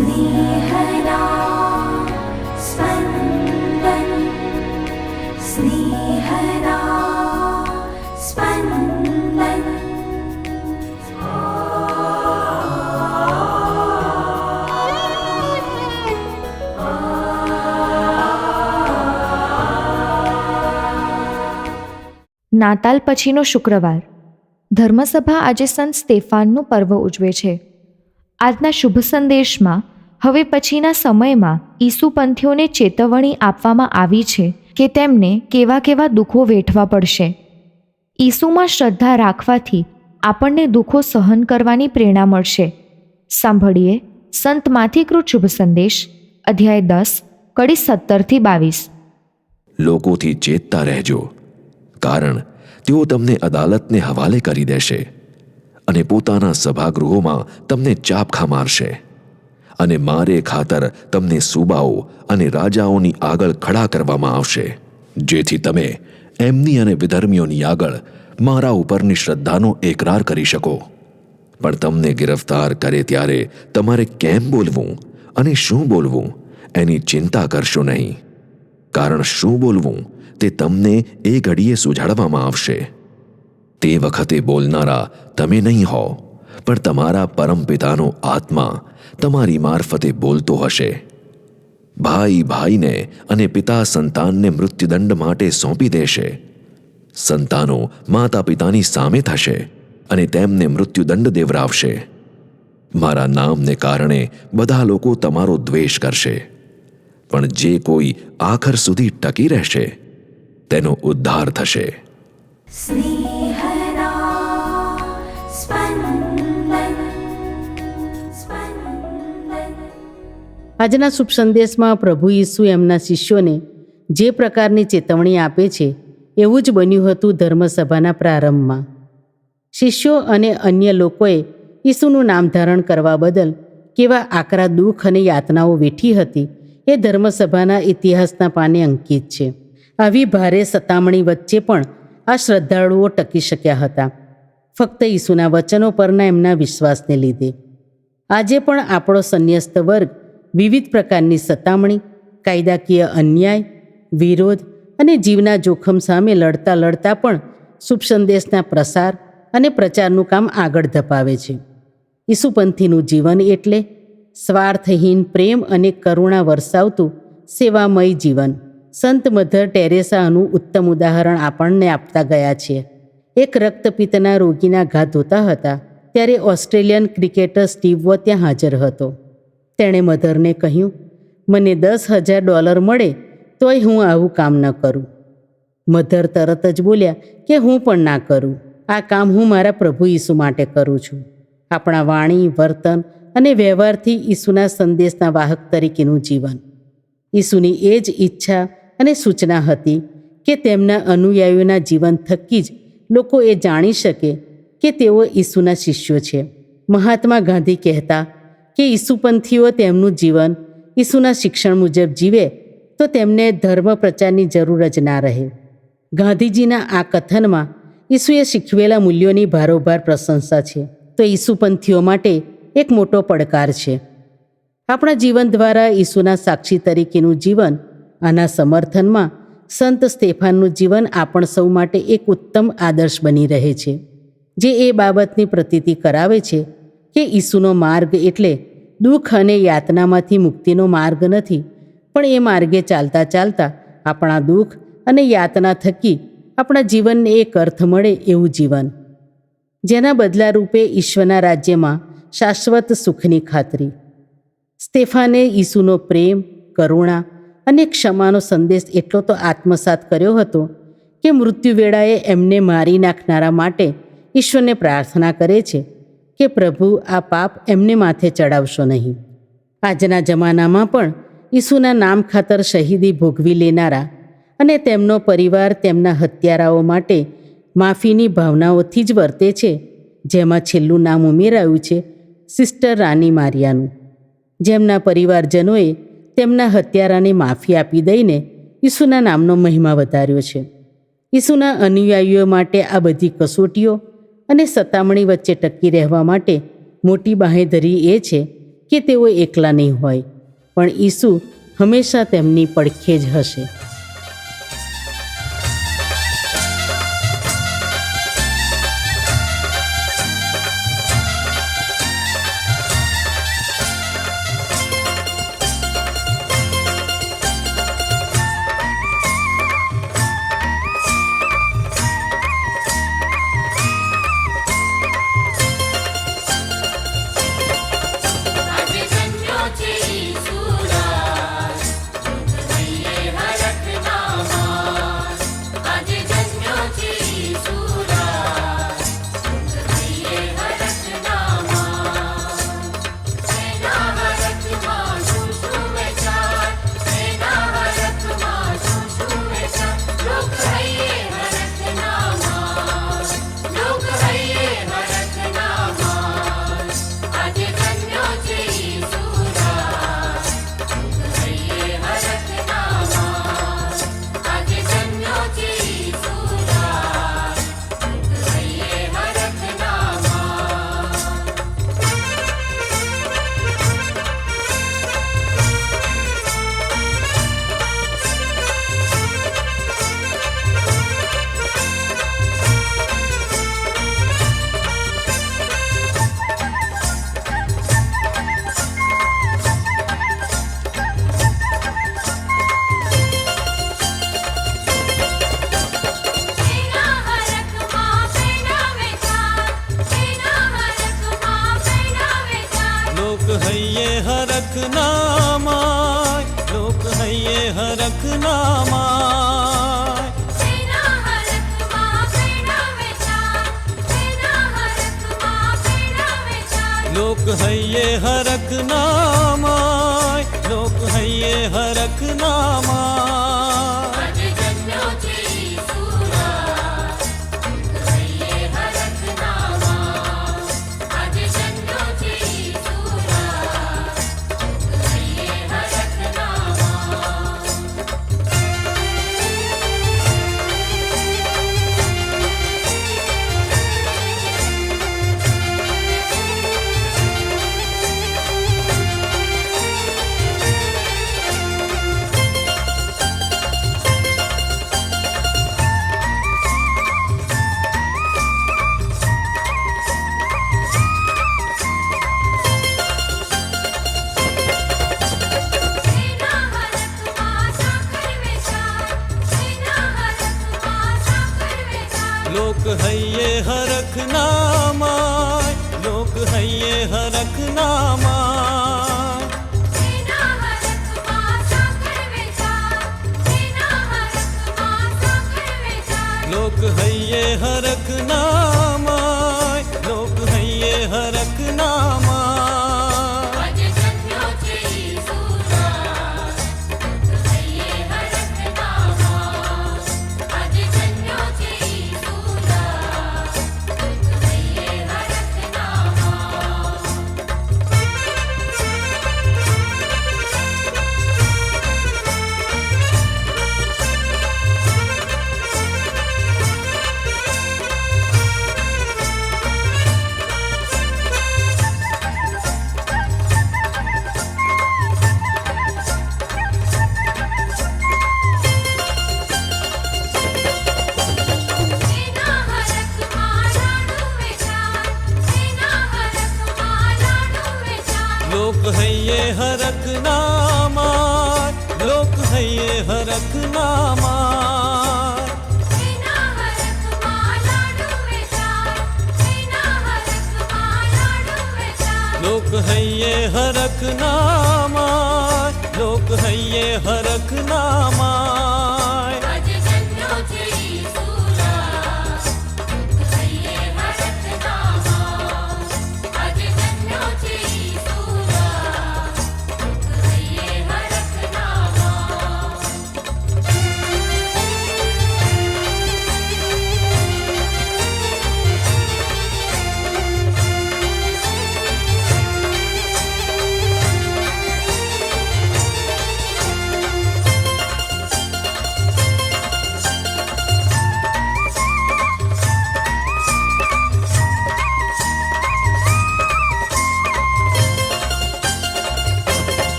स्नेहदा स्पन्दन स्नेहदा स्पन्दन। નાતાલ પછીનો શુક્રવાર. ધર્મસભા આજે સંત સ્તેફાનનું પર્વ ઉજવે છે. આજના શુભ સંદેશમાં હવે પછીના સમયમાં ઈસુપંથીઓને ચેતવણી આપવામાં આવી છે કે તેમને કેવા કેવા દુઃખો વેઠવા પડશે. ઈસુમાં શ્રદ્ધા રાખવાથી આપણને દુઃખો સહન કરવાની પ્રેરણા મળશે. સાંભળીએ સંત માથીકૃત શુભ સંદેશ, અધ્યાય 10, કડી 17-22. લોકોથી ચેતતા રહેજો, કારણ તેઓ તમને અદાલતને હવાલે કરી દેશે અને પોતાના સભાગૃહોમાં તમને ચાપખા મારશે અને મારે ખાતર તમને સૂબાઓ અને રાજાઓની આગળ ખડા કરવામાં આવશે, જેથી તમે એમની અને વિધર્મીઓની આગળ મારા ઉપરની શ્રદ્ધાનો એકરાર કરી શકો. પણ તમને ગિરફ્તાર કરે ત્યારે તમારે કેમ બોલવું અને શું બોલવું એની ચિંતા કરશો નહીં, કારણ શું બોલવું તે તમને એ ઘડીએ સુઝાડવામાં આવશે. તે વખતે બોલનારા તમે નહીં હો, પણ તમારા પરમપિતાનો આત્મા તમારી મારફતે બોલતો હશે. ભાઈ ભાઈને અને પિતા સંતાનને મૃત્યુદંડ માટે સોંપી દેશે. સંતાનો માતા પિતાની સામે થશે અને તેમને મૃત્યુદંડ દેવરાવશે. મારા નામને કારણે બધા લોકો તમારો દ્વેષ કરશે, પણ જે કોઈ આખર સુધી ટકી રહેશે તેનો ઉદ્ધાર થશે. स्नेहदा स्पन्दन स्पन्दन। આજના શુભ સંદેશમાં પ્રભુ ઈસુ એમના શિષ્યોને જે પ્રકારની ચેતવણી આપે છે એવું જ બન્યું હતું ધર્મસભાના પ્રારંભમાં. શિષ્યો અને અન્ય લોકોએ ઈસુનું નામ ધારણ કરવા બદલ કેવા આકરા દુઃખ અને યાતનાઓ વેઠી હતી એ ધર્મસભાના ઇતિહાસના પાને અંકિત છે. આવી ભારે સતામણી વચ્ચે પણ આ શ્રદ્ધાળુઓ ટકી શક્યા હતા, ફક્ત ઈસુના વચનો પરના એમના વિશ્વાસને લીધે. આજે પણ આપણો સંન્યસ્ત વર્ગ વિવિધ પ્રકારની સતામણી, કાયદાકીય અન્યાય, વિરોધ અને જીવના જોખમ સામે લડતા લડતા પણ શુભ સંદેશના પ્રસાર અને પ્રચારનું કામ આગળ ધપાવે છે. ઈસુપંથીનું જીવન એટલે સ્વાર્થહીન પ્રેમ અને કરુણા વરસાવતું સેવામય જીવન. સંત મધર ટેરેસાનું ઉત્તમ ઉદાહરણ આપણને આપતા ગયા છે. એક રક્તપિત્તના રોગીના ઘા ધોતા હતા ત્યારે ઓસ્ટ્રેલિયન ક્રિકેટર સ્ટીવ વો ત્યાં હાજર હતો. તેણે મધરને કહ્યું, મને $10,000 મળે તોય હું આવું કામ ન કરું. મધર તરત જ બોલ્યા કે હું પણ ના કરું. આ કામ હું મારા પ્રભુ ઈસુ માટે કરું છું. આપણા વાણી, વર્તન અને વ્યવહારથી ઈસુના સંદેશના વાહક તરીકેનું જીવન. ઈસુની એ જ ઈચ્છા અને સૂચના હતી કે તેમના અનુયાયીઓના જીવન થકી જ લોકો એ જાણી શકે કે તેઓ ઈસુના શિષ્યો છે. મહાત્મા ગાંધી કહેતા કે ઈસુપંથીઓ તેમનું જીવન ઈસુના શિક્ષણ મુજબ જીવે તો તેમને ધર્મ પ્રચારની જરૂર જ ના રહે. ગાંધીજીના આ કથનમાં ઈસુએ શીખવેલા મૂલ્યોની ભારોભાર પ્રશંસા છે, તો ઈસુપંથીઓ માટે એક મોટો પડકાર છે. આપણા જીવન દ્વારા ઈસુના સાક્ષી તરીકેનું જીવન. આના સમર્થનમાં સંત સ્તેફાનનું જીવન આપણ સૌ માટે એક ઉત્તમ આદર્શ બની રહે છે, જે એ બાબતની પ્રતીતિ કરાવે છે કે ઈસુનો માર્ગ એટલે દુઃખ અને યાતનામાંથી મુક્તિનો માર્ગ નથી, પણ એ માર્ગે ચાલતા ચાલતા આપણા દુઃખ અને યાતના થકી આપણા જીવનને એક અર્થ મળે એવું જીવન, જેના બદલા રૂપે ઈશ્વરના રાજ્યમાં શાશ્વત સુખની ખાતરી. સ્તેફાને ઈસુનો પ્રેમ, કરુણા અને ક્ષમાનો સંદેશ એટલો તો આત્મસાત કર્યો હતો કે મૃત્યુ વેળાએ એમને મારી નાખનારા માટે ઈશ્વરને પ્રાર્થના કરે છે કે પ્રભુ આ પાપ એમને માથે ચડાવશો નહીં. આજના જમાનામાં પણ ઈસુના નામ ખાતર શહીદી ભોગવી લેનારા અને તેમનો પરિવાર તેમના હત્યારાઓ માટે માફીની ભાવનાઓથી જ વર્તે છે, જેમાં છેલ્લું નામ ઉમેરાયું છે સિસ્ટર રાની મારિયાનું, જેમના પરિવારજનોએ તેમના હત્યારાને માફી આપી દઈને ઈસુના નામનો મહિમા વધાર્યો છે. ઈસુના અનુયાયીઓ માટે આ બધી કસોટીઓ અને સતામણી વચ્ચે ટકી રહેવા માટે મોટી બાંહેધરી એ છે કે તેઓ એકલા નહીં હોય, પણ ઈસુ હંમેશા તેમની પડખે જ હશે. આજે જન્મ્યો છે ઈસુરાજ, દુઃખ હૈયે હરખ નામાં. આજે જન્મ્યો છે ઈસુરાજ, દુઃખ હૈયે હરખ નામાં. એના હરખમાં શું શું વેચાય, એના હરખમાં શું શું વેચાય. દુઃખ હૈયે હરખ નામાં, દુઃખ હૈયે હરખ નામાં. આજે જન્મ્યો છે ઈસુરાજ, દુઃખ હૈયે હરખ નામાં. આજે જન્મ્યો છે ઈસુરાજ, દુઃખ હૈયે હરખ નામાં. એના હરખમાં પેડા વેચાય, એના હરખમાં પેડા વેચાય. લોક હૈયે હરખ નામાય, લોક હૈયે હરખ નામાય. એના હરખમાં પેડા વેચાય, એના હરખમાં પેડા વેચાય. લોક હૈયે હરખ નામાય, લોક હૈયે હરખ નામાય. આજે જન્મ્યો છે ઈસુરાજ, દુઃખ હૈયે હરખ નામાં. આજે જન્મ્યો છે ઈસુરાજ, દુઃખ હૈયે હરખ નામાં. એના હરખમાં સાકર વેચાય, એના હરખમાં સાકર વેચાય. લોક હૈયે હરખ નામાય, લોક હૈયે હરખ નામાય. એના હરખમાં સાકર વેચાય, એના હરખમાં સાકર વેચાય. લોક હૈયે હરખ નામાય, લોક હૈયે હરખ નામાય. આજે જન્મ્યો છે ઈસુરાજ, દુઃખ હૈયે હરખ નામાં. આજે જન્મ્યો છે ઈસુરાજ, દુઃખ હૈયે હરખ નામાં. એના હરખમાં લાડુ વેચાય, એના હરખમાં લાડુ વેચાય. લોક હૈયે હરખ નામાય, લોક હૈયે હરખ નામાય. એના હરખમાં લાડુ વેચાય, એના હરખમાં લાડુ વેચાય. લોક હૈયે હરખ નામાય, લોક હૈયે હરખ નામાય. આજે જન્મ્યો છે ઈસુરાજ, દુઃખ હૈયે હરખ નામાં. આજે જન્મ્યો છે ઈસુરાજ, દુઃખ હૈયે હરખ નામાં.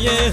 હૈયે